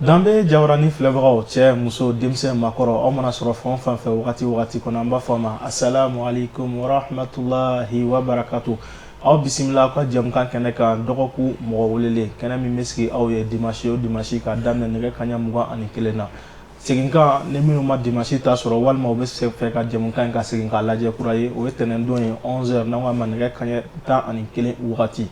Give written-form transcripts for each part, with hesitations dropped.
Danbe Jawarani filɛbagaw cɛ muso denmisɛn makɔrɔ aw mana sɔrɔ fɛn o fɛn fɛ wagati kɔnɔ an b'a fɔ ma assalamu alaikum wa rahmatulahi wa barakatu. Aw bisimila aw ka jɛmukan kɛnɛ kan dɔgɔkun mɔgɔ welelen kɛnɛ min bɛ sigi aw ye dimanche o dimanche ka daminɛ nɛgɛ kanɲɛ 21 na. Seginkan ni minnu ma dimanche ta sɔrɔ walima u bɛ se fɛ ka jɛmukan in ka segin k'a lajɛ kura ye o ye tɛnɛndon ye 11h n'an k'a ma nɛgɛ kanɲɛ 11 wagati.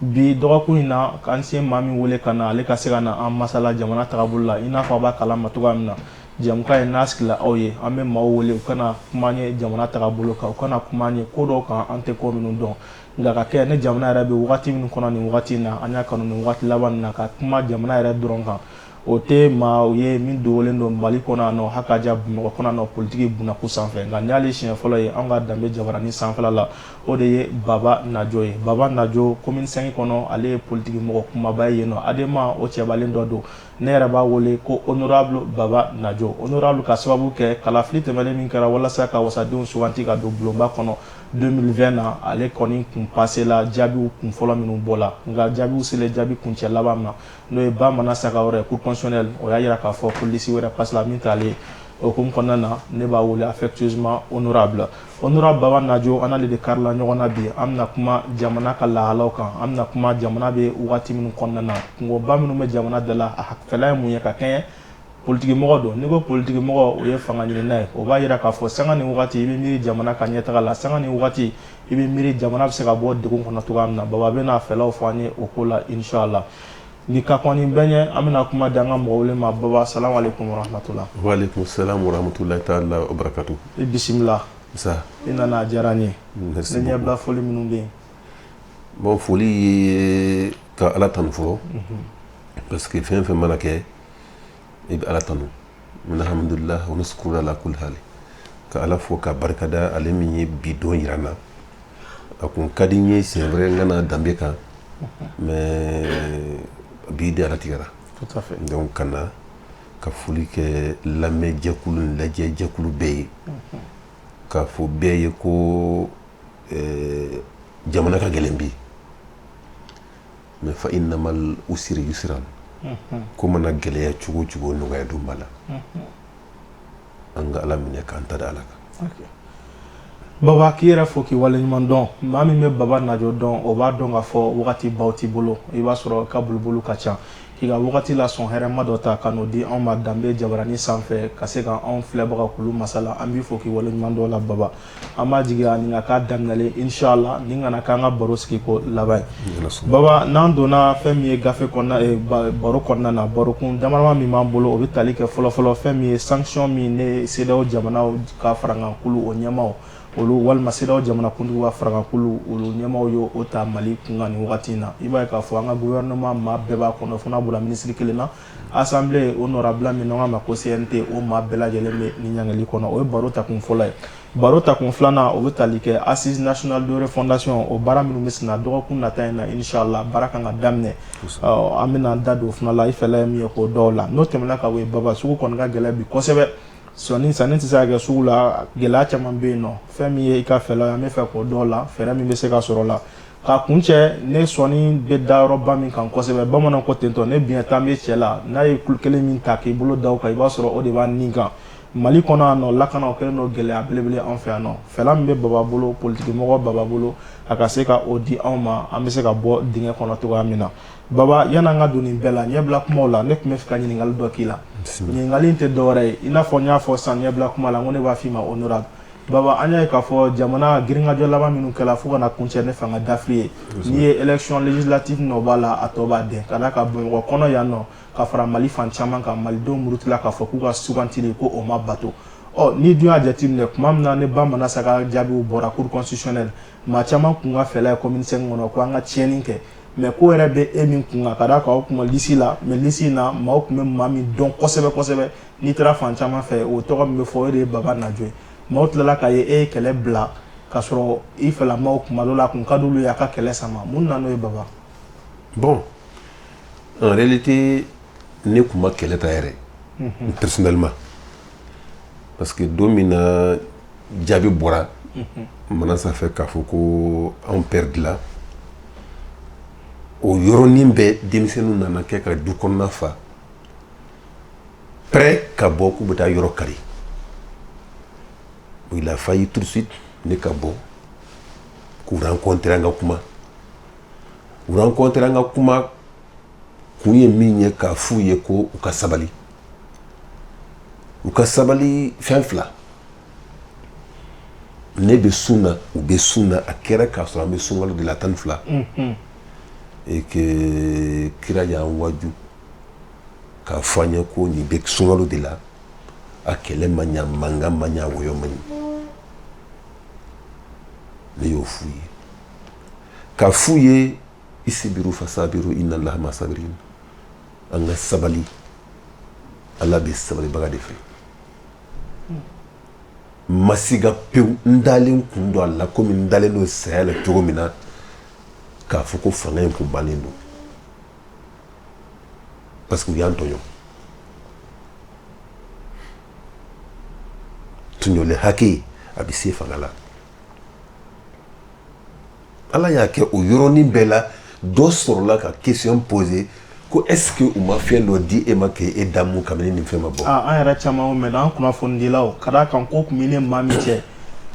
Bi dɔgɔkun in na k'an se maa min wele ka na ale ka se ka na an masala jamana tagabolo la i n'a fɔ a b'a kalama cogoya min na jɛmukan ye n'a sigila aw ye an bɛ maaw wele u kana kuma an ye jamana tagabolo kan u kana kuma an ye ko dɔw kan an tɛ ko minnu dɔn nka ka kɛ ne jamana yɛrɛ bɛ wagati minnu kɔnɔ nin wagati in na an y'a kanu nin wagati laban na ka kuma jamana yɛrɛ dɔrɔn kan o tɛ maa u ye min dogolen don Mali kɔnɔ yan nɔ hakaja Bamakɔ kɔnɔ yan nɔ politiki bunako sanfɛ nka n'ale siɲɛ fɔlɔ ye an ka Danbe Jabarani sanfɛla la o de ye Baba Najo ye Baba Najo commune 5 kɔnɔ ale ye politiki mɔgɔ kumaba ye yen nɔ adema o cɛbalen dɔ don ne yɛrɛ b'a wele ko honorable Baba Najo honorable ka sababu kɛ kalafili tɛmɛnen min kɛra walasa ka wasadenw suganti ka don bulonba kɔnɔ 2020 na ale kɔni kun passé la jaabiw kun fɔlɔ minnu bɔla nka jaabiw selen jaabi kuncɛ laban ma n'o ye Bamana Sakawɛrɛ cour constitutionnelle o y'a yira k'a fɔ ko liste wɛrɛ passe la min t'ale o hukumu kɔnɔna na ne b'a wele affectueusement honorable Baba Najo an n'ale de karila ɲɔgɔn na bi an bɛna kuma jamana ka lahalaw kan an bɛna kuma jamana bɛ wagati minnu kɔnɔna na kungoba minnu bɛ jamana da la a fɛla ye mun ye ka kɛɲɛ politiki mɔgɔ don n'i ko politiki mɔgɔ o ye fanga ɲinina ye o b'a yira k'a fɔ sanga ni wagati i bɛ miiri jamana ka ɲɛtaga la sanga ni wagati i bɛ miiri jamana bɛ se ka bɔ degun kɔnɔ cogoya min na Baba bɛna fɛlaw fɔ an ye o ko la inshallah ni ka kɔni bɛɛ ɲɛ an bɛna kuma di an ka mɔgɔ wele ma Baba salamu alaikum wa rahmatulah. Wa alaikum salam wa rahmatulahi ta'ala wa barakatuh. I bisimila. Sa. I nana a diyara n ye. Merci beaucoup. Ne ɲɛbila foli minnu bɛ yen. Bon foli ye ka Ala tanu fɔlɔ parce que fɛn fɛn mana kɛ i bɛ Ala tanu alhamdulillah wa nuskuru ala kulli hal ka Ala fo ka barikada ale min ye bi don yira n na a kun ka di n ye siɲɛ wɛrɛ n kana Danbe kan mais bi de Ala tigɛra tout à fait donc ka na ka foli kɛ lamɛn jɛkulu ni lajɛ jɛkulu bɛɛ ye ka fɔ bɛɛ ye ko jamana ka gɛlɛn bi mais fa innamal usri yusran ko mana gɛlɛya cogo cogo nɔgɔya don b'a la an ka Ala minɛ k'an ta da Ala kan. Baba k'i yɛrɛ fo k'i waleɲuman dɔn maa min bɛ Baba Najo dɔn o b'a dɔn k'a fɔ wagati baw t'i bolo i b'a sɔrɔ ka bolibolo ka ca k'i ka wagati la sɔn hɛrɛma dɔ ta ka n'o di anw ma Danbe Jabarani sanfɛ ka se ka anw filɛbaga kulu masala an b'i fo k'i waleɲuman dɔn la Baba an b'a jigiya nin ka k'a daminɛlen inshallah nin kana k'an ka baro sigi ko laban ye Baba n'an donna fɛn min ye gafe kɔnɔna baro kɔnɔna na barokun damadama min b'an bolo o bɛ tali kɛ fɔlɔfɔlɔ fɛn min ye sanction min ne CEDEAO jamanaw ka faraŋankulu o ɲɛmaw olu walima CEDEAO jamanakuntigiw ka faraŋankulu olu ɲɛmaw ye o ta Mali kunkan nin wagati in na i b'a ye k'a fɔ an ka gouvernement maa bɛɛ b'a kɔnɔ fo n'a bɔra ministre kelen na assemblée honorable min n'an k'a ma ko CNT o maa bɛɛ lajɛlen bɛ nin ɲangili kɔnɔ o ye baro takun fɔlɔ ye baro takun filanan o bɛ tali kɛ assise nationale de refondation o baara minnu bɛ sen na dɔgɔkun nata in na inshallah baara kan ka daminɛ an bɛna an da don o fana la i fɛla ye min ye k'o dɔw la n'o tɛmɛna ka bɔ yen Baba sugu kɔni ka gɛlɛn bi kosɛbɛ sanni tɛ se ka kɛ sugu la gɛlɛya caman bɛ yen nɔ fɛn min ye i ka fɛla ye an bɛ fɛ k'o dɔw la fɛɛrɛ min bɛ se ka sɔrɔ la ka kun cɛ ne sɔnni bɛ da yɔrɔba min kan kosɛbɛ bamananw ko ten tɔ ne biɲɛ tan bɛ cɛ la n'a ye kulu kelen min ta k'i bolo da o kan i b'a sɔrɔ o de b'a nin kan Mali kɔnɔ yan nɔ lakana o kɛlen don gɛlɛya belebele an fɛ yan nɔ fɛla min bɛ Baba bolo politiki mɔgɔ Baba bolo a ka se ka o di anw ma an bɛ se ka bɔ dingɛ kɔnɔ cogoya min na Baba yan'an ka don nin bɛɛ la ɲɛbila kumaw la ne tun bɛ fɛ ka ɲininkali dɔ k'i la ɲininkali in tɛ dɔwɛrɛ ye i n'a fɔ n y'a fɔ san ɲɛbila kuma la n ko ne b'a f'i ma honorable Baba an y'a ye k'a fɔ jamana girinkajɔ laban minnu kɛla fo ka na kuncɛ ne fanga dafili ye n'i ye élection législative nɔ b'a la a tɔ b'a den ka d'a kan Bamakɔ kɔnɔ yan nɔ ka fara Mali fan caman kan malidenw murutila k'a fɔ k'u ka sugantili ko o ma bato ni dun y'a jateminɛ tuma min na ne Bamana Saka jaabiw bɔra cour constitutionnelle maa caman kun ka fɛla ye commune 5 kɔnɔ ko an ka tiɲɛni kɛ mais ko yɛrɛ bɛ e min kun ka d'a kan o kun ma liste la mais liste in na maaw kun bɛ maa min dɔn kosɛbɛ kosɛbɛ n'i taara fan caman fɛ o tɔgɔ min bɛ fɔ o de ye Baba Najo ye maaw tilala k'a ye e ye kɛlɛ bila k'a sɔrɔ i fɛlamaw kuma dɔ la a kun ka d'olu ye a ka kɛlɛ sama mun na n'o ye Baba. Bon en réalité ne kun ma kɛlɛ ta yɛrɛ personnellement parce que don min na jaabi bɔra mana sanfɛ k'a fɔ ko anw perdila o yɔrɔnin bɛɛ denmisɛnninw nana kɛ ka du kɔnɔna fa prêt ka bɔ k'u bɛ taa yɔrɔ kari il a failli tout de suite ne ka bɔ k'u rencontrer an ka kuma u rencontrer an ka kuma kun ye min ye k'a f'u ye ko u ka sabali fɛn fila ne bɛ sun na u bɛ sun na a kɛra k'a sɔrɔ an bɛ sunkalo de la 12 et que kira y'an waju k'a fɔ an ye ko nin bɛ sunkalo de la a kɛlɛ ma ɲa mankan ma ɲa wɔyɔ ma ɲi ne y'o f'u ye k'a f'u ye isibiru fasabiru inna allaha ma sabirin an ka sabali ala bɛ sabalibaga de fɛ masiga pewu n dalen kun don a la komi n dalen don saya la cogo min na k'a fɔ ko fanga in kun bannen don parce que u y'an tɔɲɔ tɔɲɔli hakɛ a bɛ se fanga la ala y'a kɛ o yɔrɔnin bɛɛ la dɔ sɔrɔla ka question poser ko est-ce que u ma fɛn dɔ di e ma k'e damu kabini nin fɛn ma bɔ an yɛrɛ caman y'o mɛn an kunnafonidilaw ka d'a kan ko tun bɛ ne maa min cɛ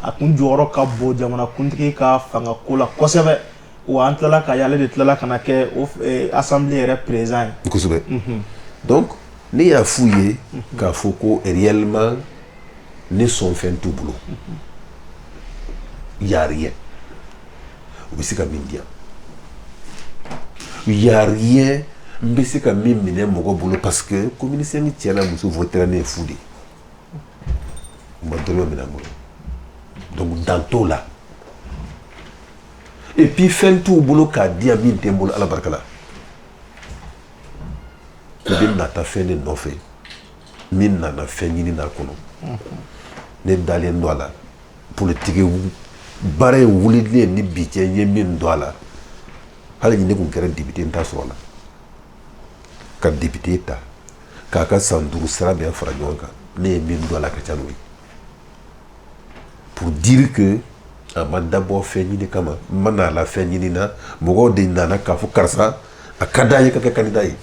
a kun jɔyɔrɔ ka bon jamanakuntigi ka fanga ko la kosɛbɛ wa an tilala ka y'ale de tilala ka na kɛ o assemblée yɛrɛ président ye kosɛbɛ donc ne y'a f'u ye k'a fɔ ko réellement ne sɔn fɛn t'u bolo y a rien u bɛ se ka min di yan y a rien n bɛ se ka min minɛ mɔgɔ bolo parce que communicien cɛla muso votera ne ye fu de u ma dɔrɔmɛ minɛ n bolo donc dan t'o la et puis fɛn t'u bolo k'a di yan min tɛ n bolo ala barika la u bɛ nata fɛn de nɔfɛ min nana fɛn ɲini n'a kɔnɔ ne dalen don a la politique baara in wulilen ni bi cɛ n ye min don a la hali ne kun kɛra député n t'a sɔrɔ a la ka député ta k'a ka san 5 sara bɛɛ fara ɲɔgɔn kan ne ye min don a la ka ca n'o ye pour dire que a ma dabɔ fɛn ɲini kama n ma n'a la fɛn ɲini na mɔgɔw de nana k'a fɔ karisa a ka d'an ye ka kɛ candidat ye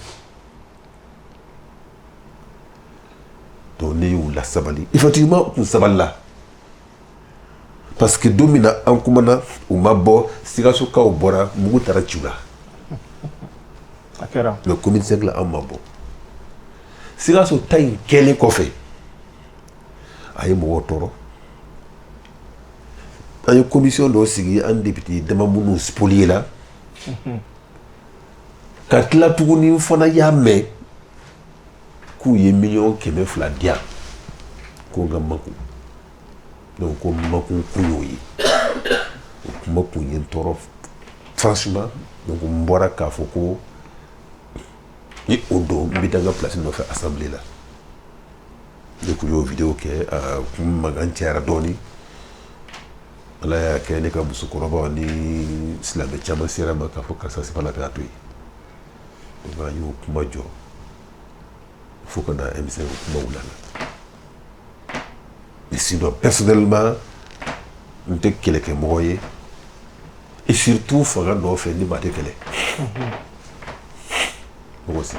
donc ne y'u lasabali effectivement u kun sabalila parce que don min na an kumana u ma bɔ sikasokaw bɔra mugu taara ciw la a kɛra mais commune 5 la an ma bɔ sikaso ta in kɛlen kɔfɛ a ye mɔgɔw tɔɔrɔ an ye commission dɔ sigi an député dama minnu spolié la ka tila tuguni fana y'a mɛn k'u ye 200,000 di yan ko n ka makun donc ko makun kun y'o ye o kuma kun ye n tɔɔrɔ franchement donc n bɔra k'a fɔ ko ni o don n bɛ taa n ka place nɔfɛ assemblée la ne kun y'o vidéo kɛ a kun mankan cayara dɔɔni ala y'a kɛ ne ka musokɔrɔbaw ni silamɛ caman sera ma k'a fɔ karisa c'est pas la peine a to yen donc an y'o kuma jɔ fo ka na M5 o kuma wuli a la mais sinon personnellement n tɛ kɛlɛkɛmɔgɔ ye et surtout fanga nɔfɛ ni maa tɛ kɛlɛ mɔgɔ si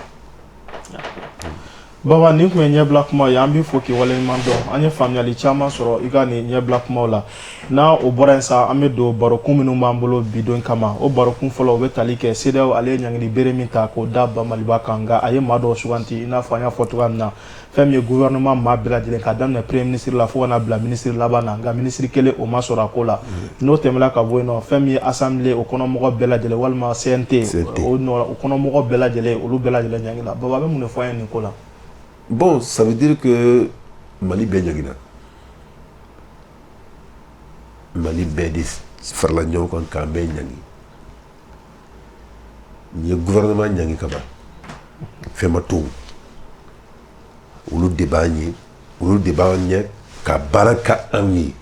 baba nin tun ye ɲɛbila kuma ye an b'i fo k'i waleɲuman dɔn an ye faamuyali caman sɔrɔ i ka nin ɲɛbila kumaw la n'a o bɔra yen sa an bɛ don barokun minnu b'an bolo bi don kama o barokun fɔlɔ o bɛ tali kɛ CEDEAO ale ye ɲangili bere min ta k'o da Maliba kan nka a ye maa dɔw suganti i n'a fɔ an y'a fɔ cogoya min na fɛn min ye gouvernement maa bɛɛ lajɛlen k'a daminɛ premier ministre la fo ka na bila ministre laban na nka ministre kelen o ma sɔrɔ a ko la n'o tɛmɛna ka bɔ yen nɔ fɛn min ye assemblée o kɔnɔmɔgɔ bɛɛ lajɛlen walima CNT o kɔnɔmɔgɔ bɛɛ lajɛlen olu bɛɛ lajɛlen ɲangila baba a bɛ mun de fɔ an ye nin ko la. Bon, ça veut dire que Mali bɛɛ ɲagina Mali bɛɛ de farala ɲɔgɔn kan k'an bɛɛ ɲagi nin ye gouvernement ɲagi ka ban fɛn ma to olu de b'an ye olu de b'an ɲɛ ka baara ka an ye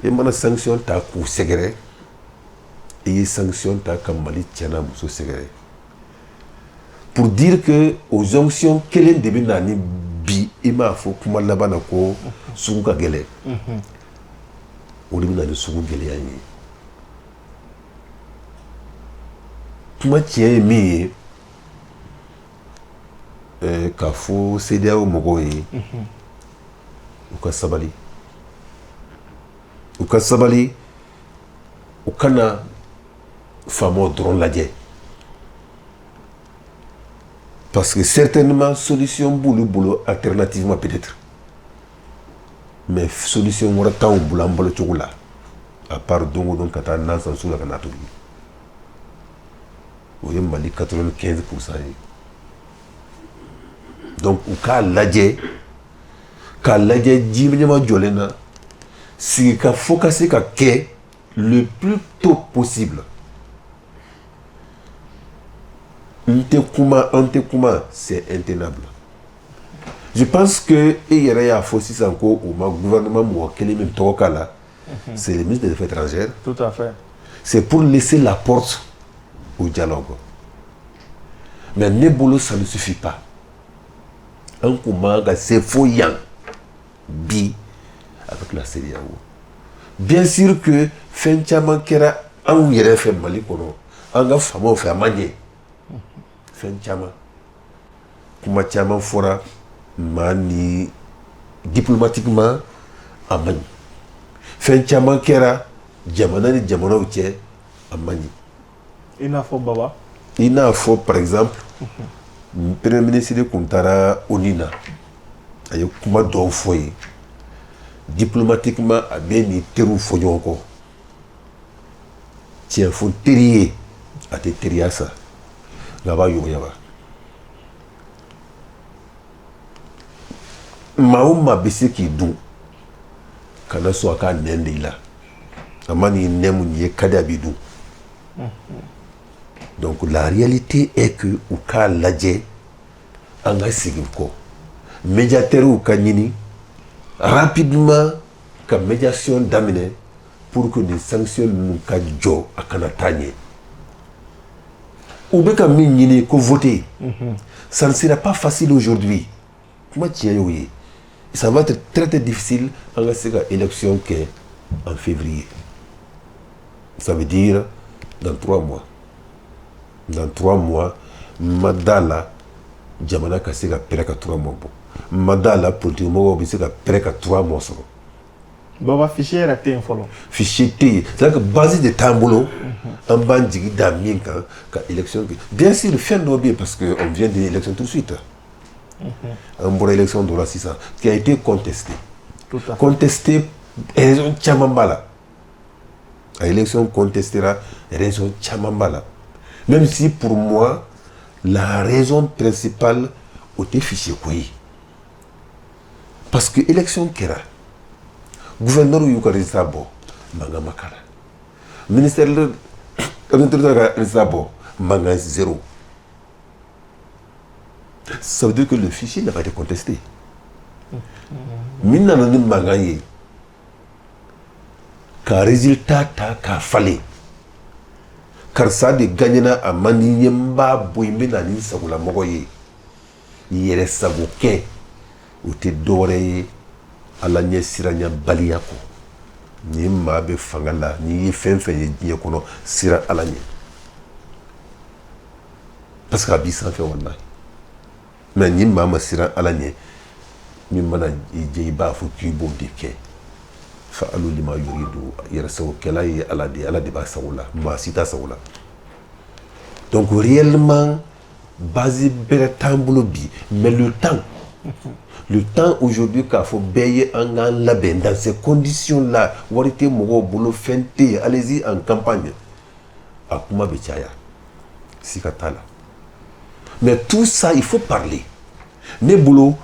i mana sanction ta k'u sɛgɛrɛ i ye sanction ta ka Mali cɛ n'a muso sɛgɛrɛ pour dire que aux onctions kelen de bɛ na ni bi i m'a fɔ kuma laban na ko sugu ka gɛlɛn o de bɛ na ni sugu gɛlɛya ye kuma tiɲɛ ye min ye k'a fɔ CEDEAO mɔgɔw ye u ka sabali u kana faamaw dɔrɔn lajɛ parce que certainement solution b'olu bolo alternativement peut-être mais solution wɛrɛ t'anw bolo an balo cogo la à part don o don ka taa nan san sugu la ka n'a tobi o ye Mali 95% ye donc u k'a lajɛ ji ɲɛma jɔlen na sigi ka fo ka se ka kɛ le plus tôt possible. An tɛ kuma, c'est intenable. Je pense que il y a aussi encore au gouvernement mɔgɔ kelen min tɔgɔ k'a la, c'est le ministre des Affaires étrangères. Tout à fait. C'est pour laisser la porte au dialogue. Mais ne bolo ça ne suffit pas. Un comment c'est faux yang bi avec la CEDEAO. Bien sûr que fɛn caman kɛra anw yɛrɛ fɛ Mali kɔnɔ an ka faamaw fɛ a man ɲɛ fɛn caman kuma caman fɔra maa ni diplomatiquement a man ɲɛ fɛn caman kɛra jamana ni jamanaw cɛ a man ɲɛ i n'a fɔ Baba i n'a fɔ par exemple premier ministre kun taara ONU na a ye kuma dɔw fɔ ye diplomatiquement a bɛ ni teriw fɔ ɲɔgɔn kɔ tiɲɛ fɔ teri ye a tɛ teriya sa nka a b'a yɔgɔyaba maa o maa bɛ se k'i dun kana sɔn a ka nɛn de i la a ma n'i nɛn mun ye ka di a b'i dun donc la réalité est que u k'a lajɛ an ka segin kɔ médiateurs ka ɲini rapidement ka médiation daminɛ pour que les sanctions ninnu ka jɔ a kana taa ɲɛ u bɛ ka min ɲini ko voter ça ne sera pas facile aujourd'hui kuma tiɲɛ y'o ye ça va être très très difficile an ka se ka élection kɛ en février ça veut dire dans 3 mois dans 3 mois ma da la jamana ka se ka pɛrɛ ka 3 mois bɔ ma da la politique mɔgɔw bɛ se ka pɛrɛ ka 3 mois sɔrɔ Baba fichier yɛrɛ tɛ yen fɔlɔ fichier tɛ yen c'est à dire que base de t'an bolo an b'an jigi da min kan ka élection kɛ bien sûr fɛn dɔ bɛ yen parce que on vient d'une élection tout de suite an bɔra élection dɔ la sisan qui a été contesté raison caman b'a la a élection contestera raison caman b'a la même si pour moi la raison principale o tɛ fichier ko ye parce que élection kɛra gouverneur y'u ka résultat bɔ mankan ma k'a la ministère de l'Intérieur ka résultat bɔ mankan 0. Ça veut dire que le fichier n'a pas été contesté. Min nana ni mankan ye ka résultat ta k'a falen karisa de gagnera a man di n ye n b'a bɔ yen n bɛ na ni n sagolamɔgɔ ye yɛrɛ sago kɛ o tɛ dɔwɛrɛ ye ala ɲɛ siranya baliya kɔ ni maa bɛ fanga la n'i ye fɛn fɛn ye diɲɛ kɔnɔ sira ala ɲɛ parce que a b'i sanfɛ walahi mais ni maa ma siran ala ɲɛ min mana i jɛ i b'a fɔ k'i b'o de kɛ fa alu lima yuridu yɛrɛsagokɛla ye ala de b'a sago la maa si t'a sago la donc réellement base bɛrɛ t'an bolo bi mais le temps aujourd'hui k'a fɔ bɛɛ ye an k'an labɛn dans ces conditions là wari tɛ mɔgɔw bolo fɛn tɛ yen allez-y en campagne a kuma bɛ caya siga t'a la mais tout ça il faut parler ne bolo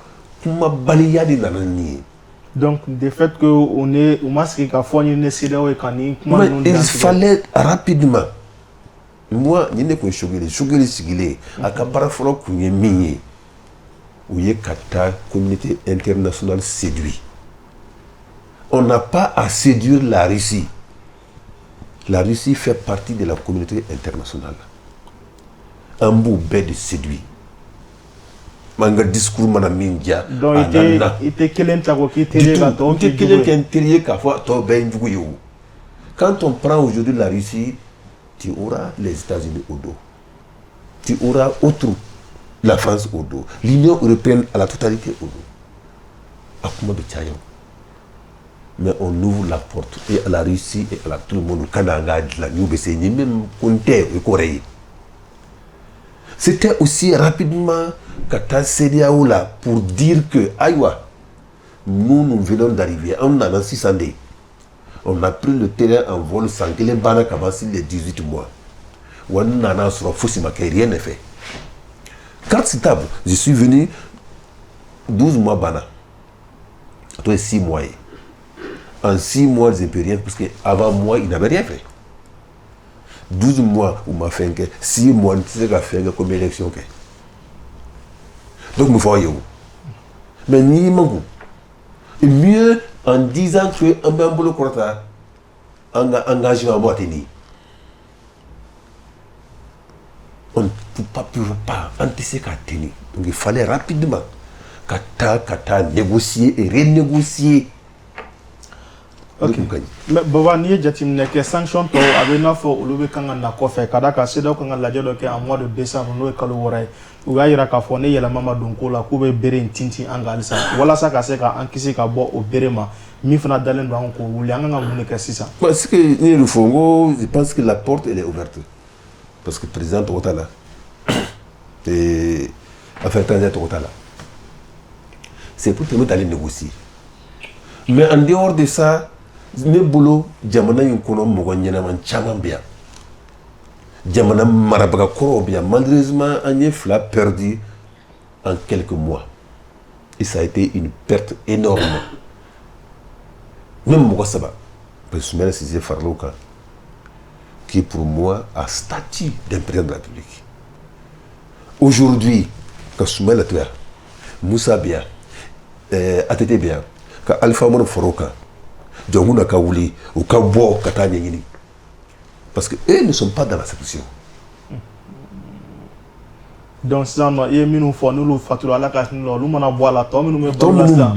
kuma baliya de nana nin ye donc de fait que u ma sigi ka fɔ ɲini CEDEAO ye ka nin kuma ninnu il fallait rapidement moi ni ne kun Sogiri sigilen a ka baara fɔlɔ kun ye min ye u ye ka taa communauté internationale séduit on n'a pas à séduire la Russie fait partie de la communauté internationale an b'u bɛɛ de séduit an ka discours mana min diya donc i tɛ kelen ta ko k'i teri ka tɔw kɛ jugu ye n tɛ kelen kɛ n teri ye k'a fɔ a tɔw bɛɛ ye n jugu ye o quand on prend aujourd'hui la Russie tu auras les États-Unis au dos tu auras autre la France au dos, l'Union européenne à la totalité au dos. Mais on ouvre la porte et à la Russie et à tout le monde, c'était aussi rapidement Kata CEDEAO là pour dire que aïwa, nous venons d'arriver, on a 600 ans. On a pris le terrain en vol sans que les banques avancent les 18 mois. On a rien n'est fait. Carte sur table, je suis venu 12 mois bana. Toi 6 mois. En 6 mois, je ne peux rien parce qu'avant moi, il n'avait rien fait. 12 mois, on m'a fait 6 mois, tu sais qu'à faire comme élection. Donc, il faut y aller. Mais ni mango. Et mieux en disant que un bon boulot corta, un engagement à moi tenir. On ne peut pas anticiper qu'à tenir. Donc, il fallait rapidement kata négocier et renégocier. Ok. Mais Baba, ni jatimine ke sanction to abena fo ulubi kanga na kofe kada ka seda kanga la jodo ke en mois de décembre no e kalo woray u ya yira ka fo ne yela mama donko la ku be bere ntinti anga alisa wala sa ka se ka ankisi ka bo o bere ma mi fana dalen do ko wuli anga ngam ne ke sisa parce que ni le fongo je pense que la porte elle est ouverte parce que président Ouattara et affaire étrangère Ouattara c'est pour permettre d'aller négocier mais en dehors de ça ne bolo jamana yin kono mogo ɲɛnaman caman bɛ yan jamana marabaga kɔrɔw bɛ yan malheureusement an ye fila perdu en quelques mois et ça a été une perte énorme même mɔgɔ saba parce que Soumaïla Cissé farala o kan qui pour moi a statut d'un président de la République aujourd'hui ka Soumaïla to yan Moussa bɛ yan ATT bɛ yan ka Alpha Umaru far'o kan Djonguna Kaouli ou Kabo Katanyini. Parce que eux ne sont pas dans la sélection. Donc, si on a mis nous faut nous fatura à la casse, nous l'on boire la tombe, nous mettons la salle.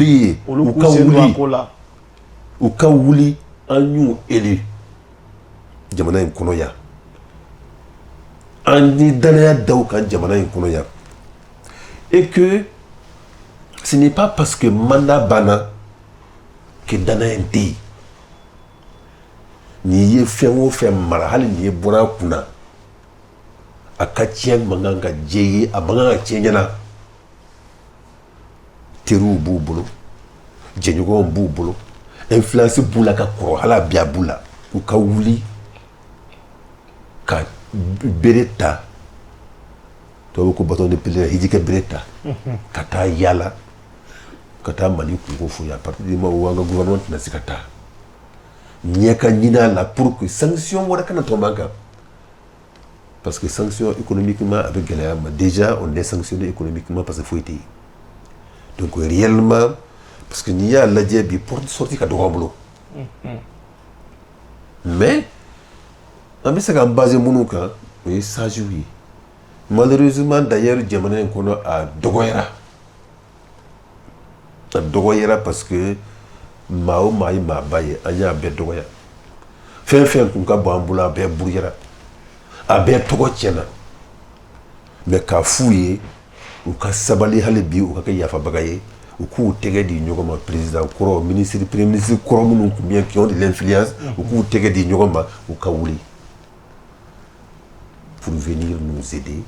Ou Kaouli, un nous élu. Jamana Konoya. Ani Danaya Daoukan Jamana Konoya. Et que ce n'est pas parce que Manda Bana que dana enti ni ye fɛn o fɛn mara hali ni ye bɔra kunna a ka tiɲɛ mankan ka jɛ ye a mankan ka tiɲɛ ɲɛna teriw b'u bolo jɛɲɔgɔnw b'u bolo influence b'u la ka kɔrɔ hali a biya b'u la u ka wuli ka bere ta tubabu ko bâton de pèlerin hiji ka bere ta ka taa yala kata Mali kungo foya à partir du moment où un gouvernement n'a pas kata nyaka nina la pour que sanction wala kana tomanga parce que sanction économiquement avec Galéama déjà on est sanctionné économiquement parce qu'il faut être donc réellement parce que n'y a la diabi pour sortir ka dogamlo mais en fait c'est qu'en base munuka oui ça joue malheureusement d'ailleurs Djamana Nkono a dogoyera dogoyera parce que mao mai ma baye anya be dogoya fen kun ka bambula be burira a be togo tiena mais ka fouye ou ka sabali hale bi ou ka yafa bagaye ou ku tege di nyogoma président koro ministre premier ministre koro mun ku bien qui ont de l'influence ou ku tege di nyogoma ou ka wuli pour venir nous aider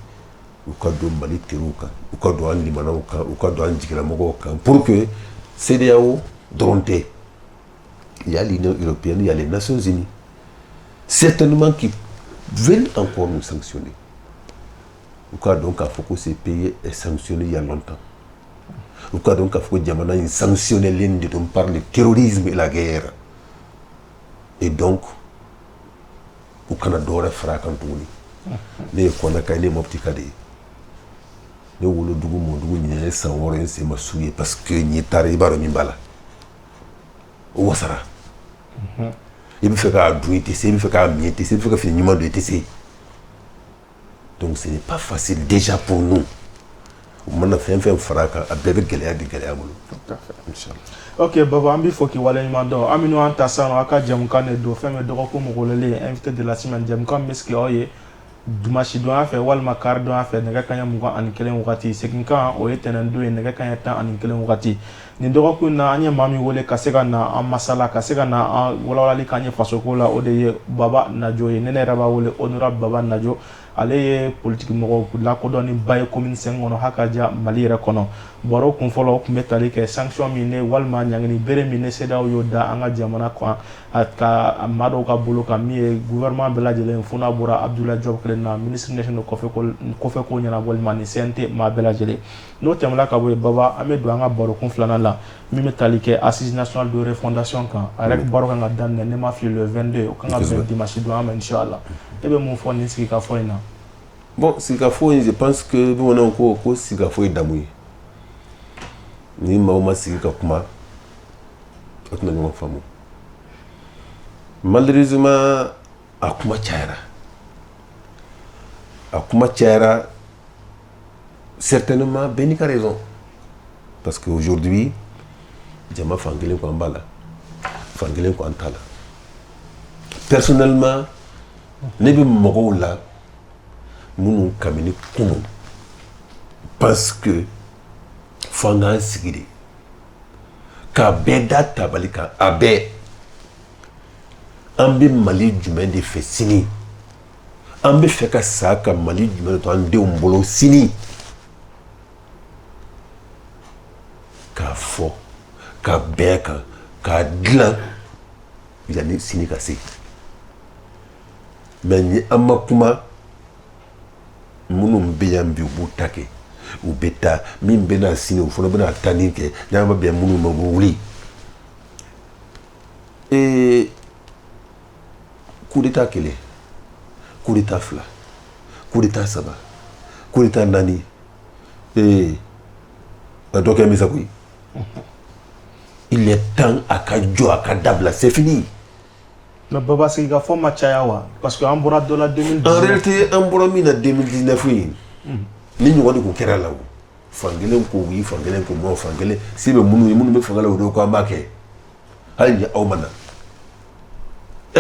ou ka do Mali teruka ou ka do an limana ou ka do an jigila mogo kan pour que CEDEAO dronté il y a l'Union européenne, il y a les Nations Unies certainement qui veulent encore nous sanctionner ou ka donc il faut que ces pays est sanctionné il y a longtemps ou ka donc il faut que Djamana ait sanctionné l'Inde dont parle le terrorisme et la guerre et donc au Canada on a frappé ne kona kay ne mopti kade ne wolo dugu mo dugu nyɛ san wɔɔrɔ se ma suye parce que ni tari baro min bala o wasara i bɛ fɛ ka dun i tɛ se i bɛ fɛ ka min i tɛ se i bɛ fɛ ka fini ɲuman don i tɛ se donc ce n'est pas facile déjà pour nous o mana fɛn fɛn fara kan a bɛɛ bɛ gɛlɛya di gɛlɛya bolo inchallah ok Baba an b'i fɔ k'i waleɲuman dɔn an minnu an ta sisan nɔ a ka jɛmukan de don fɛn bɛ dɔgɔkun mɔgɔlele invité de la semaine jɛmukan bɛ sigi aw ye dimanche don fɛ walima kari don fɛ nɛgɛ kaɲɛ 21 wagati segin kan o ye tɛnɛn don ye nɛgɛ kaɲɛ 11 wagati nin dɔgɔkun na an ye maa min wele ka se ka na an masala ka se ka na an walawalali k'an ye fasoko la o de ye Baba Najo ye ne yɛrɛ b'a wele honorable Baba Najo ale ye politique mɔgɔ lakodɔnni ba ye commune 5 kɔnɔ hakaja Mali yɛrɛ kɔnɔ baro kun fɔlɔ tun bɛ tali kɛ sanction min ne walima ɲangini bere min ne CEDEAO y'o da an ka jamana kan ka maa dɔw ka bolo kan min ye gouvernement bɛɛ lajɛlen fo n'a bɔra Abdoulaye Diop kelen na ministre national kɔfɛ ko ɲɛnabɔli ma ni CNT maa bɛɛ lajɛlen n'o tɛmɛna ka bɔ yen Baba an bɛ don an ka baro kun filanan la min bɛ tali kɛ assise nationale de refondation kan a yɛrɛ baro kan ka daminɛ ne ma fili le 22 o kan ka bɛn dimanche don an ma inchallah e bɛ mun fɔ nin sigikafɔ in na. Bon, sigikafɔ in je pense que bamananw ko sigikafɔ ye damu ye ni maaw ma sigi ka kuma o tɛna ɲɔgɔn faamu malheureusement a kuma cayara certainement bɛɛ n'i ka raison parce que aujourd'hui jama fan kelen ko an b'a la fan kelen ko an t'a la personnellement ne bɛ mɔgɔw la minnu kamini kunu parce que f'an k'an sigi de k'a bɛɛ da tabali kan a bɛɛ an bɛ Mali jumɛn de fɛ sini an bɛ fɛ ka sa ka Mali jumɛn de to an denw bolo sini k'a fɔ ka bɛɛ kan k'a dilan yanni sini ka se mais ni an ma kuma minnu bɛ yan bi u b'u ta kɛ u bɛ taa min bɛ na sini o fana bɛ na taa nin kɛ n'an ma bɛn minnu ma u bɛ wuli coup d'état kelen coup d'état fila coup d'état saba coup d'état naani a dɔ kɛ misa koyi il est temps a ka jɔ a ka dabila c'est fini. Mais Baba sigikafɔ ma caya wa parce que an bɔra dɔ la 2019 en réalité an bɔra min na 2019 in ni ɲɔgɔn de kun kɛra la o fankelen ko oui fankelen ko non fankelen se bɛ minnu ye minnu bɛ fanga la o de ko an b'a kɛ hali ni aw ma na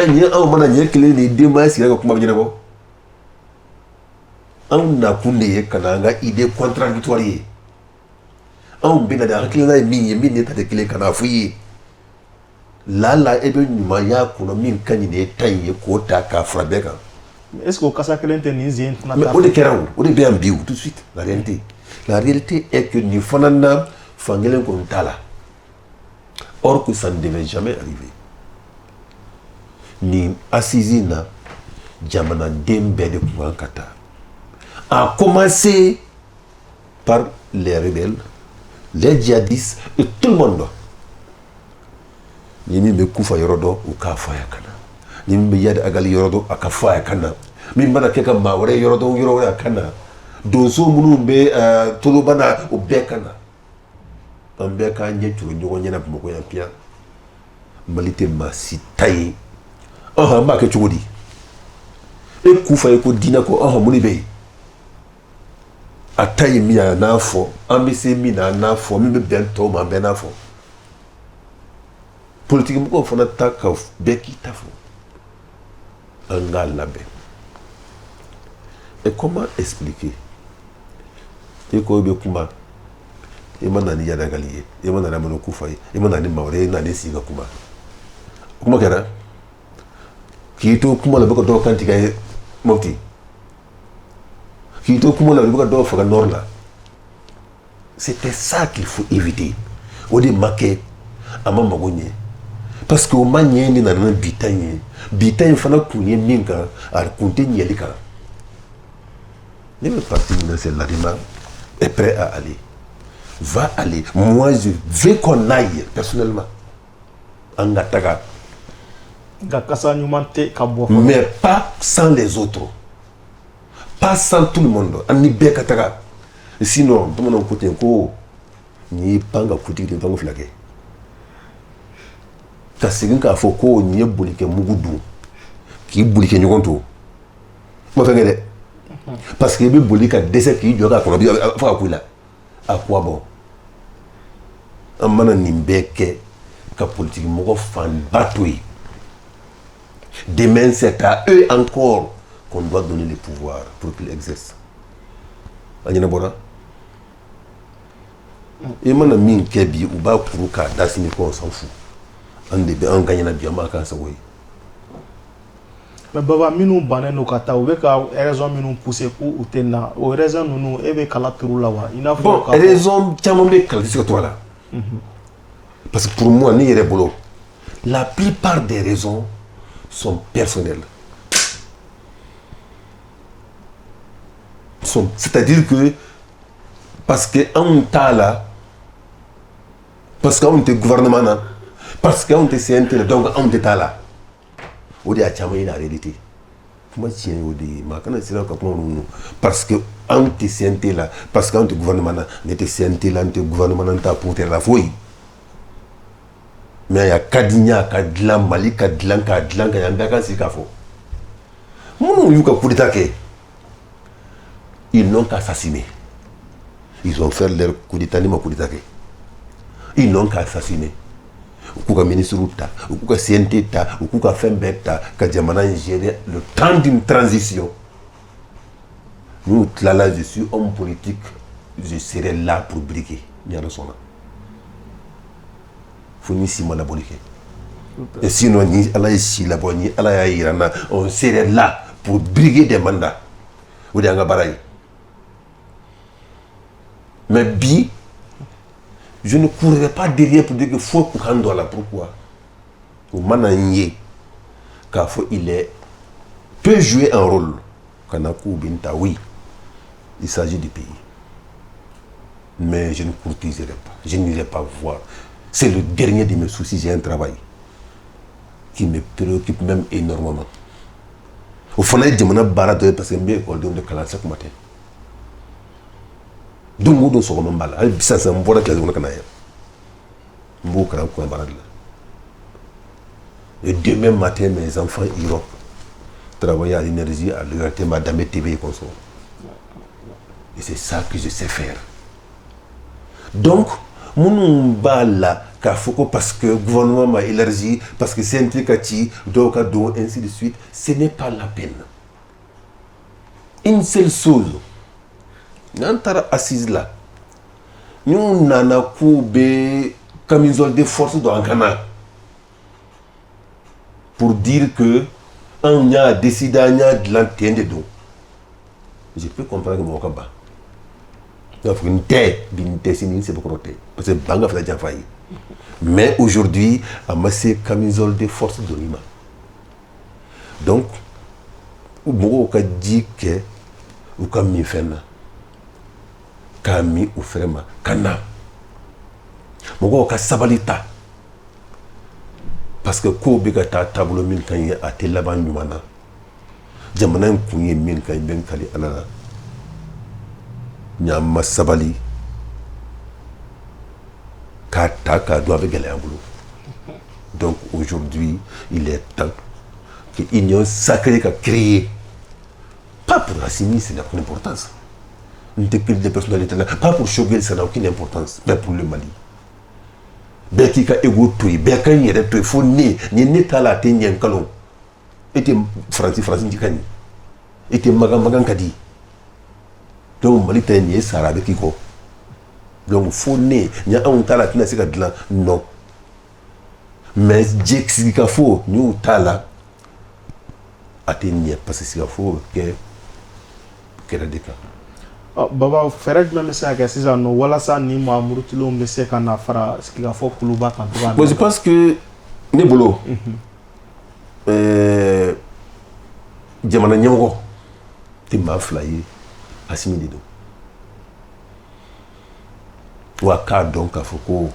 ni aw mana ɲɛ kelen ni denbaya sigira ka kuma bɛ ɲɛnabɔ anw nakun de ye ka na an ka idée contradictoire ye anw bɛna de hakilina ye min ye min ne ta tɛ kelen ka na fɔ i ye lala e bɛ ɲumanya kɔnɔ min ka ɲi de ta in ye k'o ta k'a fara bɛɛ kan. est-ce que o kasa kelen tɛ nin zen tɛna taa mais o de kɛra o de bɛ yan bi o tout de suite la réalité est que nin fana na fankelen kɔni t'a la or que ça ne devait jamais arriver nin assise na jamanaden bɛɛ de tun kan ka taa a commencé par les rebelles les djihadistes et tout le monde. Ni min bɛ kufa yɔrɔ dɔn o k'a fɔ a ye ka na ni min bɛ yadi agali yɔrɔ dɔn a ka fɔ a ye ka na min mana kɛ ka maa wɛrɛ yɔrɔ dɔn yɔrɔ wɛrɛ a ka na donso minnu bɛ toloba na o bɛɛ ka na an bɛɛ k'an ɲɛ turu ɲɔgɔn ɲɛna Bamakɔ yan piyan Mali tɛ maa si ta ye an b'a kɛ cogo di e kufa ye ko diinɛ ko mun de bɛ yen a ta ye min a n'a fɔ an bɛ se min na a n'a fɔ min bɛ bɛn tɔw ma an bɛɛ n'a fɔ politique mɔgɔw fana ta ka bɛɛ k'i ta fɔ an k'a labɛn et comment expliquer e ko i bɛ kuma i ma na ni yadagali ye i ma na ni Amadu Kufa ye i ma na ni maa wɛrɛ ye i na ni sigi ka kuma kuma kɛra k'i to kuma la i bɛ ka dɔw kan tigɛ ye Mopti k'i to kuma la i bɛ ka dɔw faga Nord la c'était ça qu'il faut éviter o de ma kɛ a ma mago ɲɛ parce que o ma ɲɛ ni nana bitan ye bitan fana kun ye min kan a kun tɛ ɲɛli kan ne bɛ parti min na c'est Ladima est prêt à aller va aller moi je veux qu'on aille personnellement an ka taga nka kasa ɲuman tɛ ka bɔ mais pas sans les autres pas sans tout le monde an ni bɛɛ ka taga sinon bamananw ko ten ko n'i pan ka kutigi de pan ko fila kɛ ka segin k'a fɔ ko nin ye bolikɛ mugu dun k'i boli kɛ ɲɔgɔn to ma fɛn kɛ dɛ parce que i bɛ boli ka dɛsɛ k'i jɔ k'a kɔnɔ fo ka ku i la a ko a bɔ an mana nin bɛɛ kɛ ka politiki mɔgɔ fanba to yen demain c'est à eux encore qu'on doit donner les pouvoirs pour qu'il exerce. Agnabora. Et maintenant, min kebi ou ba kuruka dasini ko on s'en fout. On gagne na bien maka sa oui. Mais baba minu banen no kata o be ka raison minu pousser pour ou tenna o raison nous e be kala turu la wa ina fo bon raison tiamo be kala c'est toi là. Parce que pour moi ni yere bolo la plupart des raisons sont personnelles. C'est-à-dire que parce que on t'a là parce qu'on était gouvernement là, parce qu'on était CNT donc on était là. On dit à Tchamaï la réalité. Moi tiens au dit ma kana c'est là parce que on était CNT là, parce qu'on était gouvernement là, on était CNT là, on était gouvernement là pour terre la fouille. Mais il y a Kadigna, Kadlan, Mali, Kadlan, Kayambaka, c'est Kafo. Mon nom, coup d'état. Ils n'ont qu'à assassiner. Ils ont fait leur coup d'état, ni mon coup d'état. Ils n'ont qu'à assassiner. Ou qu'à ministre Routa, ou qu'à CNT, ou qu'à Fembeta, qu'à Diamana gérer le temps d'une transition. Nous, là, je suis homme politique, je serai là pour briguer. Il y a le son là. Faut ni si mal aboliquer. Et sinon, ni Allah ici la bonne, ni Allah irana, on serait là pour briguer des mandats. Ou des angabaraï. Mais bi, je ne courrais pas derrière pour dire que faut prendre là. Pourquoi? Au mananier, car faut il peut jouer un rôle. Kanakou Binta, oui, il s'agit du pays. Mais je ne courtiserai pas, je n'irai pas voir. C'est le dernier de mes soucis, j'ai un travail qui me préoccupe même énormément. Au fond, je me barre parce que je suis école de classe ce matin. Donc, je suis en train de faire ça. Je suis en train de faire ça. Et demain matin, mes enfants iront travailler à l'énergie, à l'URT, Madame TV et consort. Et c'est ça que je sais faire. Donc, mon là, parce que le gouvernement m'a élargi, parce que c'est un truc ainsi de suite, ce n'est pas la peine. Une seule chose, nous sommes assis là, nous avons une camisole de force dans le canal pour dire que on a décidé de l'antenne. Je peux comprendre que mon combat. Il faut une tête, c'est beaucoup de parce que Banga fait déjà failli. Mais aujourd'hui, on a ces camisoles de force de l'IMA. Donc, on a dit que on a mis fin Kami ou Frema, Kana. On a sabalita. Parce que ko bega ta tableau min kan yi a te laban nyumana. Jamana kunye min kan ben kali alala. Nyama sabali Kata doit gagner un boulot. Donc aujourd'hui, il est temps que l'Union sacrée qu'a créé, pas pour Assimi, c'est n'a aucune importance. Depuis des personnalités là, pas pour Choguel, ça n'a aucune importance, mais pour le Mali. Beki ka ego toi, beki yere toi, faut né, ni neta la te nyen kalon. Était Francis Dikani. Était Magan Kadi. Donc Mali ta ni sara beki ko. Donc il faut né, il y a un talent qui n'a pas de non. Mais il faut nous talent atteindre parce que c'est faut que la déclare. Baba fere jumɛn bɛ se ka kɛ sisan nɔ walasa ni Murutilenw bɛ se ka na fara sigikafɔ kuluba kan cogoya min na. Je pense que ne bolo jamana ɲɛmɔgɔ tɛ maa fila ye Assimi de don. Wa k'a dɔn k'a fɔ ko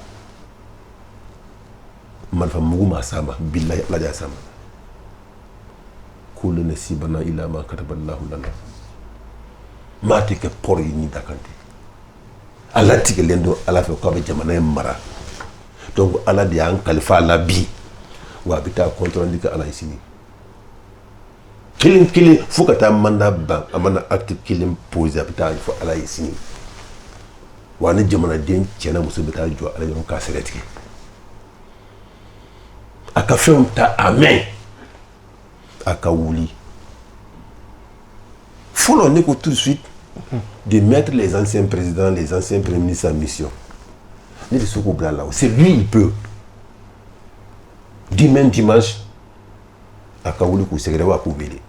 marifa mugu ma s'a ma bilahi Ala de y'a s'a ma. Kullu nasibana illa ma kataballahu lana. Maa tɛ kɛ pɔri ye ni dakan tɛ. Ala tigɛlen don Ala fɛ k'a bɛ jamana in mara. Donc Ala de y'an kalifa a la bi wa a bɛ taa compte rendu kɛ Ala ye sini. Kelen kelen fo ka taa mandat ban a mana acte kelen posé a bɛ taa fɔ Ala ye sini. Wa ni jamanaden cɛ na muso bɛ taa jɔ Ala ɲɔgɔn k'a sɛgɛ tigɛ. A ka fɛnw ta a mɛn a ka wuli faut l'on est tout de suite de mettre les anciens présidents, les anciens premiers ministres en mission. C'est lui, il peut. Dimanche, à Kaoulou, c'est Gréwa Koubélé.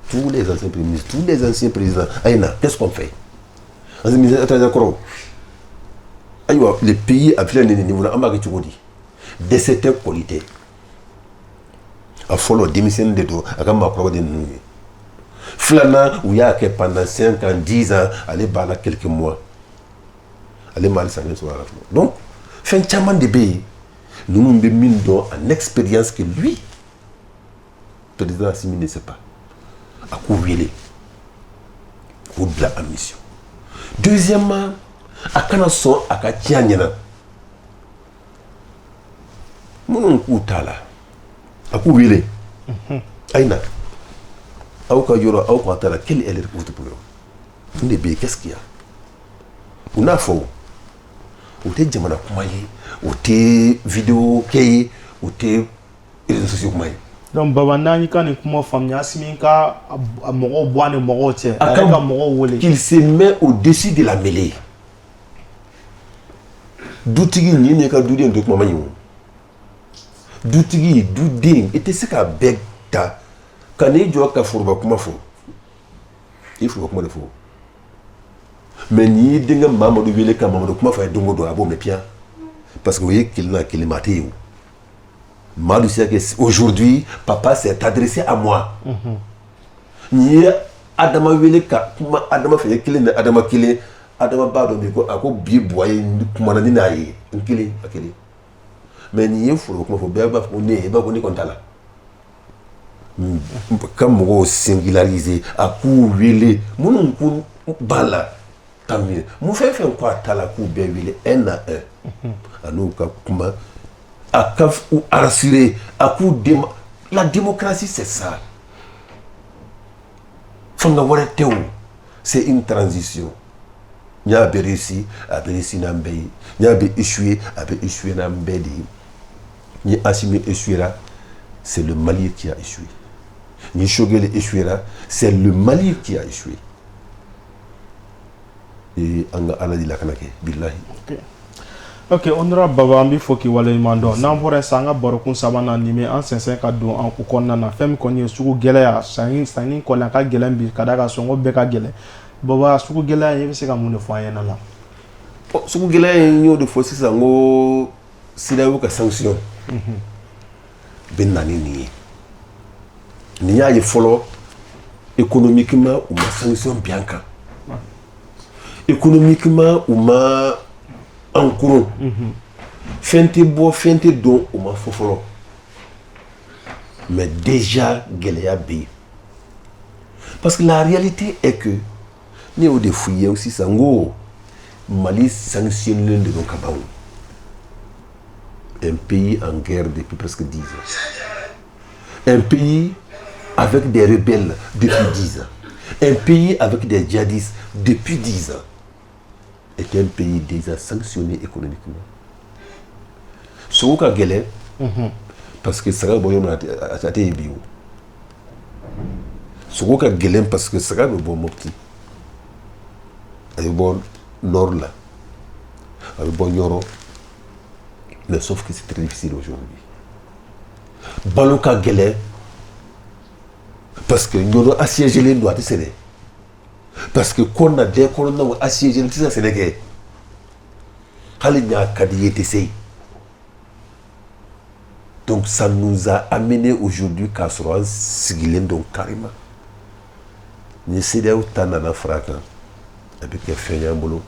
Tous les anciens premiers ministres, tous les anciens présidents, Aïna, qu'est-ce qu'on fait? Les pays à plein niveau, de cette qualité. Il faut le démissionner de tout. Flana, où il y a que pendant 5 ans, 10 ans, aller bala quelques mois. Aller mal s'en sur la fin. Donc, fin de chaman de pays, nous nous mettons en expérience que lui, le président Assimi ne sait pas. À couvrir ou de la mission. Deuxièmement, à Kanason, à Katianyana. Mon koutala. À couvrir. Aïna. Quel est le problème? Qu'est-ce qu'il y a? On a faux. On a dit on a vidéo, on a réseaux sociaux. Donc, Baba Nani, quand il a famille, qu'il se met au-dessus de la mêlée. Doutigi n'y a qu'à douter un document. Doutigi, douding, et c'est ce qu'a bêta. Quand il y a un fourba, comment faut? Il faut comment il faut. Mais ni dingue maman de vile comme maman de comment faire dongo do abo me pia. Parce que vous voyez qu'il n'a qu'il est maté. Malou c'est que aujourd'hui papa s'est adressé à moi. Ni Adama vile ka kuma Adama fait qu'il est Adama qu'il est Adama ba do ko ako bi boye kuma na ni na yi qu'il akele. Mais ni il faut comment faut bien ba ko ne ba ko ni kontala. Comme on singularisé à coup wile mon coup bala tamir mon fait quoi tala coup bien wile un à un à nous comment à caf ou rassurer à coup la démocratie c'est ça c'est une transition n'y a réussi n'ambé n'y a échoué n'ambé ni Assimi échouera c'est le Mali qui a échoué. Ni Shogele échouera, c'est le Mali qui a échoué. Et Anga Allah dit la Kanake, billahi. Ok, honorable Baba Ambi Foki Wale Mando. N'envoie Sanga Borokun Sabana Nime en 552 en Kukonana. Femme Konye Suku Gelea, Sani Kolanka Gelembi, Kadaka Songo Beka Gele. Baba Suku Gelea, il y a un foyer là. Suku Gelea, il y a des fois, c'est un Sidaouka sanction. Ben nani nié. N'y a follow économiquement ou ma sanction bien qu'à. Économiquement ou ma en courant. Fente bo, fente don ou ma follow. Mais déjà Géléa B. Parce que la réalité est que ni au défouiller aussi sango Mali sanctionne l'un de nos cabaons. Un pays en guerre depuis presque 10 ans. Un pays avec des rebelles depuis 10 ans. Un pays avec des djihadistes depuis 10 ans. Est un pays déjà sanctionné économiquement. Ce qui est galère, parce que ça va être un bio. Ce qui est galère, parce que ça va être un bon mopti. Il y a un bon nord là. Il y a un bon yoro. Mais sauf que c'est très difficile aujourd'hui. Baloka Gele, parce que nous avons assiégé les doigts de Séné. Parce que quand on a des colons assiégé les doigts de Séné, donc ça nous a amené aujourd'hui qu'à se rendre Sigilène donc carrément. Nous sommes au Tanana Fraka, avec les Fenyambolo,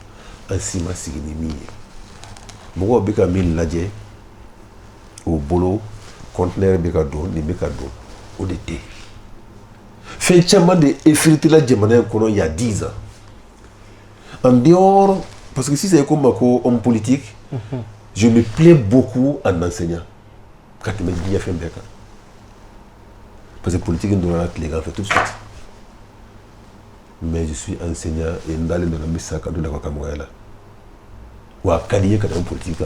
ainsi ma Sigilimi. Beaucoup de gens ont au boulot, conteneur de cadeaux, les cadeaux, au dété. Fait chama de effriter la Djemana il y a 10 ans. En dehors, parce que si c'est comme homme politique, je me plais beaucoup en enseignant. Quand tu me dis, il y a fait un bec. Parce que politique, on doit les gars fait tout de suite. Mais je suis enseignant et dans le message de la Kamoyala. Ou à Kaliye quand on politique.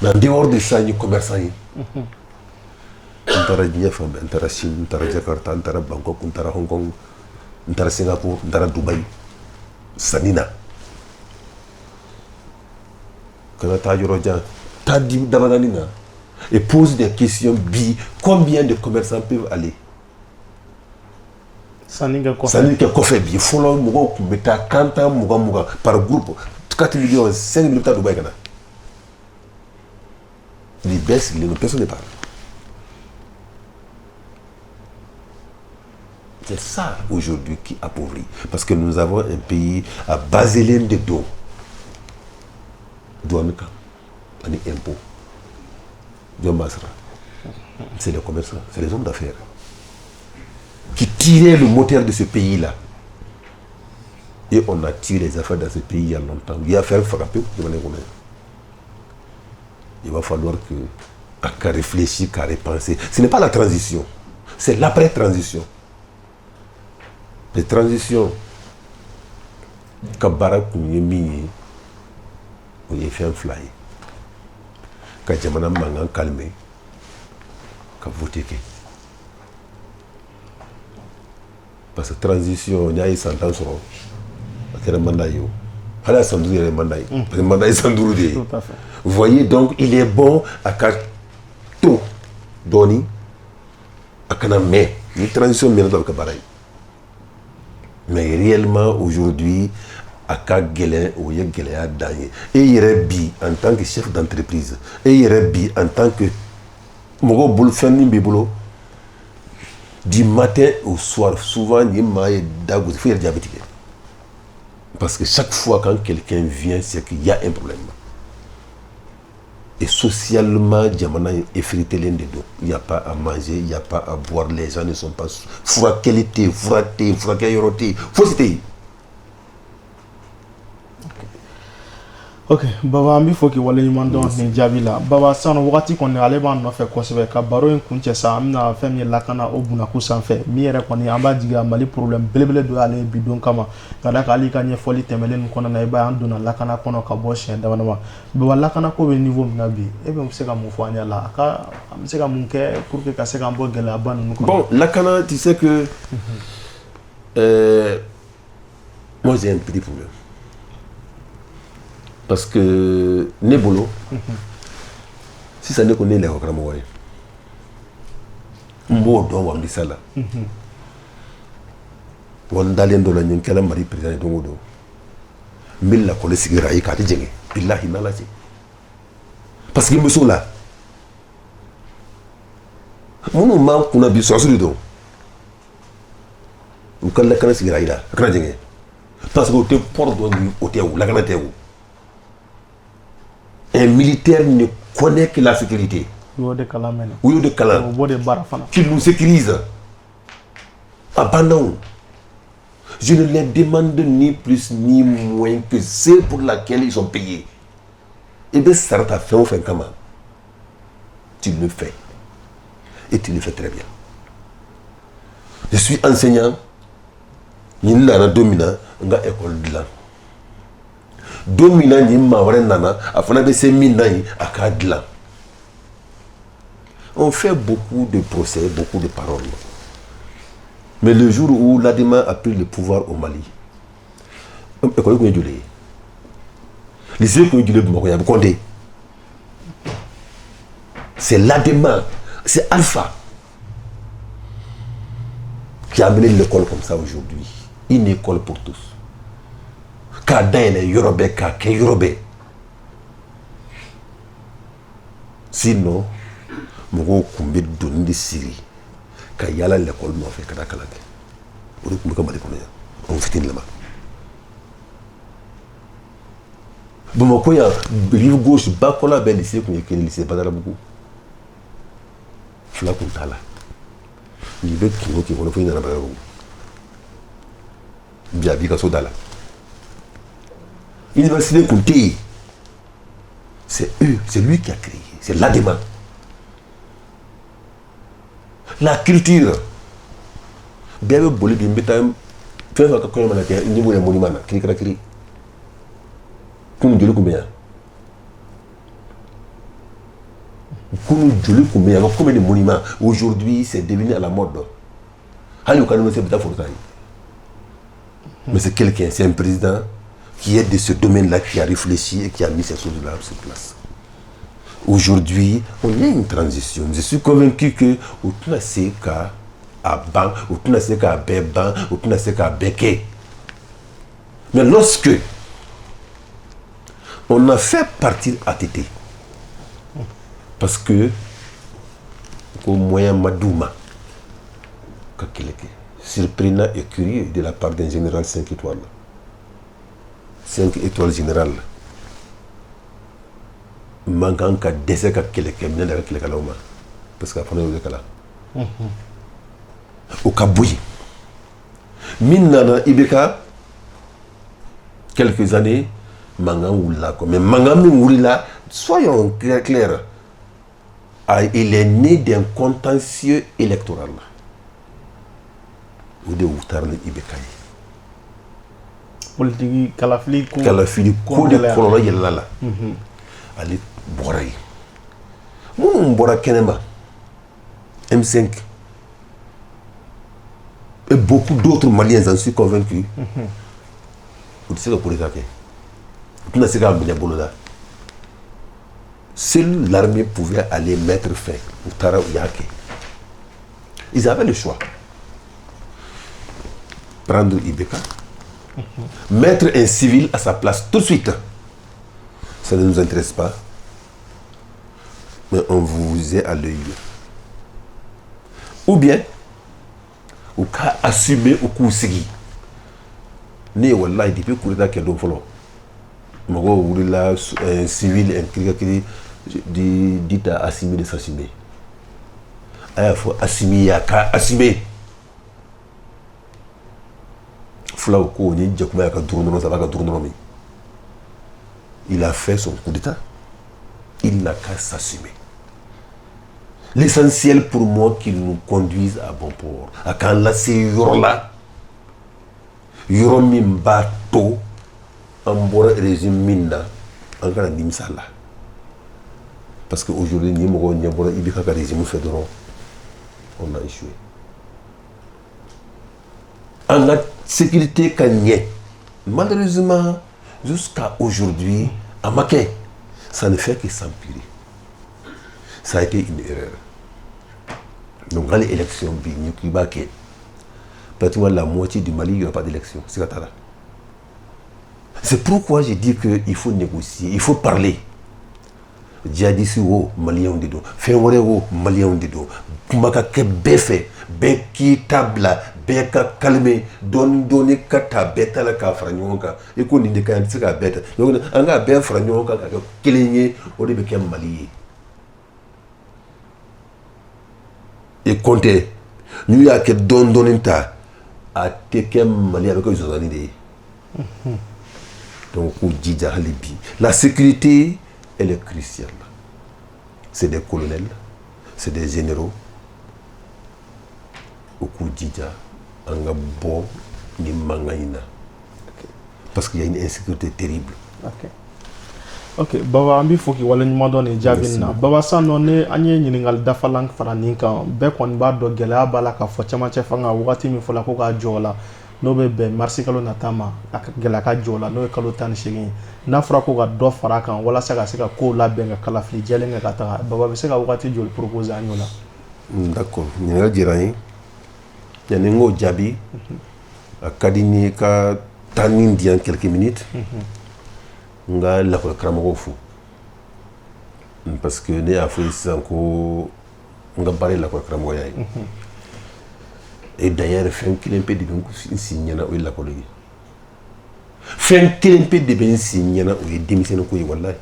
Mais en dehors de ça, il y a des commerçants. On t'a dit, on t'a Chine, on t'a Jakarta, on t'a Bangkok, on t'a Hong Kong, n taara Singapour n taara Dubaï sanni na kana taa yɔrɔ jan taa di damadani na et pose des questions bi combien de commerçants peuvent aller sanni kɛ kɔfɛ bi fɔlɔ mɔgɔw tun bɛ taa kan tan mugan par groupe 4 millions 5 millions bɛ taa Dubaï ka na les bɛɛ sigilen don personne ne parle. C'est ça aujourd'hui qui appauvrit. Parce que nous avons un pays à baselin de dos. Douane, on est impôt. C'est les commerçants, c'est les hommes d'affaires qui tiraient le moteur de ce pays-là. Et on a tiré les affaires dans ce pays il y a longtemps. Il y a fait frapper. Il va falloir qu'à réfléchir, qu'à repenser. Ce n'est pas la transition, c'est l'après-transition. Les transitions, quand Barak on y fait un fly. Quand Jamana Mangan calmé, quand voté. Parce que transition, il y a 100 ans sur le mandat. Il y a 100 ans sur le mandat. Parce que le mandat est 100 ans. Vous voyez, donc il est bon à tout donner à Kanamé. Une transition, mais dans le Kabaray. Mais réellement aujourd'hui à Kagelen ou Yegelea Danye et Yerebi en tant que chef d'entreprise et Yerebi en tant que Mogo Boulfeni Bibolo du matin au soir souvent il faut être diabétique parce que chaque fois quand quelqu'un vient c'est qu'il y a un problème et socialement Diamana est effrité l'un des deux. Il n'y a pas à manger, il n'y a pas à boire, les gens ne sont pas fraqués, fraqués, faut Ok, Baba, il faut que vous ayez un jaabi la. Baba, sans wakati qu'on est allé voir nos faits kosɛbɛ ka baro in kun cɛ sa an bɛna fɛn min ye lakana o bunakun sanfɛ min yɛrɛ kɔni an b'a jigin Mali problème belebele dɔ y'ale bi don kama ka da kan hali ka ɲɛfɔli tɛmɛlen nin kɔnɔna na i b'a ye an donna lakana kɔnɔ ka bɔ siɲɛ dama dama Baba lakana ko bɛ niveau min na bi e bɛ se ka mun fɔ an ɲɛ la an bɛ se ka mun kɛ pour que ka se k'an bɔ gɛlɛyaba ninnu kɔnɔ. Bon, lakana, tu sais que moi j'ai un petit problème. Parce que Nebolo, si ça n'est qu'on est les Okramouai, Mbo doit Wambisala. Wandalien de la Ninkala Marie président de Modo. Mille la collègue Sigira et Katijeng, Pillah Hinalaji. Parce qu'ils me sont là. Mon maman qu'on a vu sur le dos. Ou quand la canne Sigira là, Kradjeng. Parce que au te porte au théo, la canne théo. Un militaire ne connaît que la sécurité. Oui, de Kalam. Qui nous sécurise. Abandon. Je ne les demande ni plus ni moins que ceux pour laquelle ils sont payés. Et bien, ça t'a fait, on fait comment? Tu le fais. Et tu le fais très bien. Je suis enseignant. Je suis dominant. Je suis école de l'an. Dominant ni mawre nana afana be se minai akadla. On fait beaucoup de procès, beaucoup de paroles. Mais le jour où l'Adema a pris le pouvoir au Mali, c'est l'Adema, c'est Alpha qui a amené l'école comme ça aujourd'hui. Une école pour tous. Sinon, Mogo Kumbe donne des Syrie. Kayala l'école m'a fait Kadakalak. On fait une lama. Bon, il y a rive gauche, Bakola, bel lycée, qu'on y a lycée, Badarabougou. Flakuntala. Il y a qui vont faire une Badarabougou. Biabika Sodala. L'université Kounté, c'est eux, c'est lui qui a créé, c'est l'Adema. La culture. Bien le bolé d'une bétail, faire un peu comme un niveau de monument, qui est combien de monuments. Aujourd'hui, c'est devenu à la mode. Mais c'est quelqu'un, c'est un président qui est de ce domaine-là, qui a réfléchi et qui a mis ces choses-là sur place. Aujourd'hui, on est une transition. Je suis convaincu que au tout cas à ban, au tout cas à béban, au tout cas à béquet. Mais lorsque on a fait partir ATT, parce que au moyen Madouma, surprenant et curieux de la part d'un général 5 étoiles. 5 étoiles générales. Manquant qu'à décès qu'à quelqu'un, parce qu'après on est là. Au Kaboui. Minana Ibeka, quelques années, Mangan Oula. Mais Mangan Oula, soyons clairs, il est né d'un contentieux électoral. Ou de Outarne Ibeka. Politique, Kalafili, coup de colonel Yelala. Ali Boraï. Mon Bora Kenema. M5. Et beaucoup d'autres Maliens en sont convaincus. Vous savez que pour les attaquer. Tout le monde seule l'armée pouvait aller mettre fin au Tara Yake. Ils avaient le choix. Prendre Ibeka, mettre un civil à sa place tout de suite. Ça ne nous intéresse pas. Mais on vous est à l'œil. Ou bien, ou qu'à assumer au coup segui. Né wallahi depuis courir qui est donc follow. Mago ourila un civil un qui dit à assumer de s'assumer. Il faut assumer ya ka assumer. Fla ko ni jakuma ka tourner ça va ka tourner. Il a fait son coup d'état. Il n'a qu'à s'assumer. L'essentiel pour moi qu'il nous conduise à bon port. À quand là c'est yorla. Yoromi mbato. Ambora régime minda. Encore nimsala. Parce qu'aujourd'hui, Nimoro Nyabora Ibika régime fédéral. On a échoué. En la sécurité cagné. Malheureusement, jusqu'à aujourd'hui, à Maké, ça ne fait que s'empirer. Ça a été une erreur. Donc, dans les élections, pratiquement la moitié du Mali, il n'y aura pas d'élection. C'est pourquoi je dis qu'il faut négocier, il faut parler. Djihadistes ou Maliens de dos, Fémoré ou Maliens de dos, Kumaka ke béfé, béki tabla, béka calmé, donner kata beta la ka franyonka, et qu'on n'y ka tika beta. Donc, on a bien franyonka, kiligné, au début qu'il y a Mali. Et comptez, nous y a que donner ta, à tekem Mali avec les autres idées. Donc, la sécurité, elle est cruciale. C'est des colonels, c'est des généraux. Au coup d'Idja, on a bon ni mangaïna. Parce qu'il y a une insécurité terrible. Ok, Baba, il faut qu'il y ait une demande de Javina. Baba, ça, on est un yéningal dafalang faraninka. Bekwan bado gela bala ka fochama chefanga wati mi fola koka jola. No be marsi kalo natama gela ka jola no kalo tan shigin. Na fura ko ka do fara kan wala se ka ko labɛn ka kalafili jɛlen kɛ ka taga Baba bɛ se ka wagati joli proposer an y'o la. D'accord, ɲininkali diyara n ye. Yani n k'o jaabi a ka di n ye ka taa ni di yan quelques minutes n ka lakɔli karamɔgɔw fo parce que ne y'a fɔ sisan ko n ka baara ye lakɔli karamɔgɔya ye et d'ailleurs fɛn kelen pe de bɛ n si ɲɛna o ye lakɔli ye. Fɛn kelen pe de bɛ n si ɲɛna o ye denmisɛnnin ko ye walahi.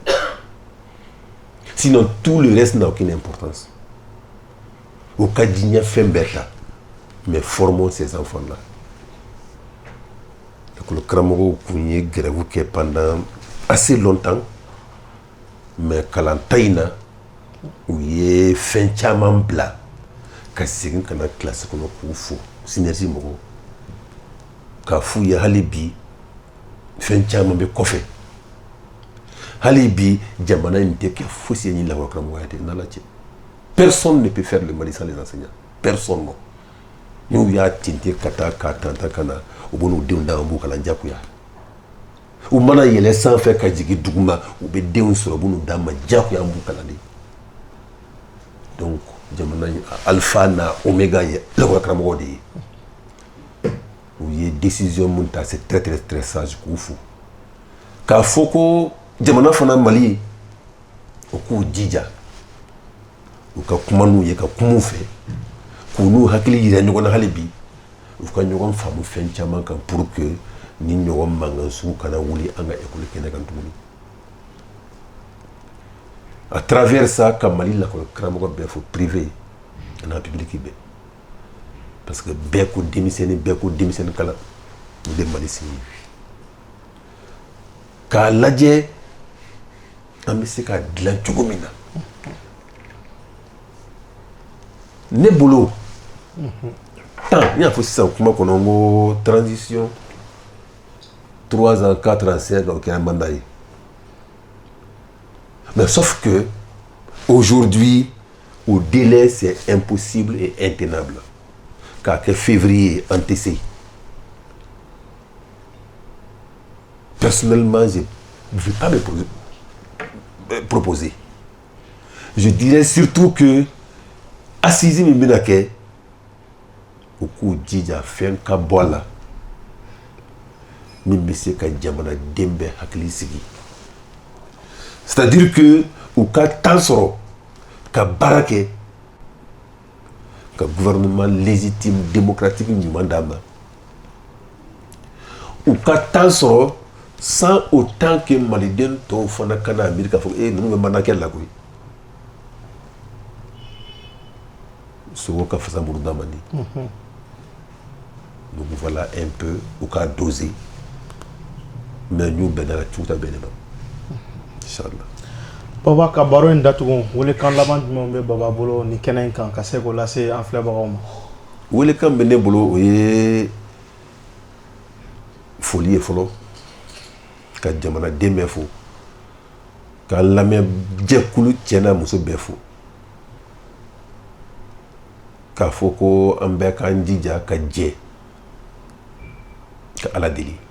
Sinon tout le reste n'a aucune importance. Au cas d'y a fait bêta, mais formons ces enfants-là. Le Kramogo Kounye grève pendant assez longtemps, mais Kalantaïna, où il y a fin chaman bla, Kassegin kana classe qu'on a fou, synergie mogo, Kafou ya halibi, fin chaman be kofe. Halibi, Djamana n'était que fou si la Kramogo était dans la tête. Personne ne peut faire le Mali sans les enseignants. Personne. Nous y a tinté kata kana. u b'u denw d'a ma u b'u kalan diyagoya u mana yɛlɛ sanfɛ ka jigin duguma u bɛ denw sɔrɔ u b'u d'a ma diyagoya an b'u kalan de donc jamana alpha na oméga ye lakɔli karamɔgɔw de ye u ye décision mun ta c'est très très très sage k'u fo k'a fɔ ko jamana fana Mali u k'u jija u ka kuma n'u ye ka kuma u fɛ k'u n'u hakili yira ɲɔgɔn na hali bi u ka ɲɔgɔn faamu fɛn caman kan pour que ni ɲɔgɔn mankan sugu kana wuli an ka école kɛnɛ kan tuguni à travers ça ka Mali lakɔli karamɔgɔ bɛɛ fo privé n'a public bɛɛ parce que bɛɛ ko denmisɛnnin kalan o de Mali sigi k'a lajɛ an bɛ se ka dilan cogo min na ne bolo n y'a fɔ sisan kuma kɔnɔ n ko transition 3 ans 4 ans 5 ans o kɛra mandat ye mais sauf que aujourd'hui au délai c'est impossible et intenable k'a kɛ février an tɛ se personnellement je ne vais pas me proposer je dirais surtout que assise min bɛna kɛ u k'u jija fɛn ka bɔ a la min bɛ se ka jamanaden bɛɛ hakili sigi c'est-à-dire que u ka temps sɔrɔ ka baara kɛ ka gouvernement légitime démocratique ɲuman d'a ma u ka temps sɔrɔ sans autant que maliden tɔw fana kana miiri k'a fɔ ninnu bɛ manakɛ la koyi sogo ka fasa muru d'a ma ni donc voilà un peu u ka doser mais n'u bɛnna la cogo ta bɛn ne ma inchallah Baba ka baro in datugu welekan laban jumɛn bɛ Baba bolo ni kɛnɛ in kan ka se k'o lase an filɛbagaw ma welekan bɛ ne bolo o ye foli ye fɔlɔ ka jamanaden bɛɛ fo ka lamɛnjɛkulu cɛ n'a muso bɛɛ fo k'a fɔ ko an bɛɛ k'an jija ka jɛ ka Ala deli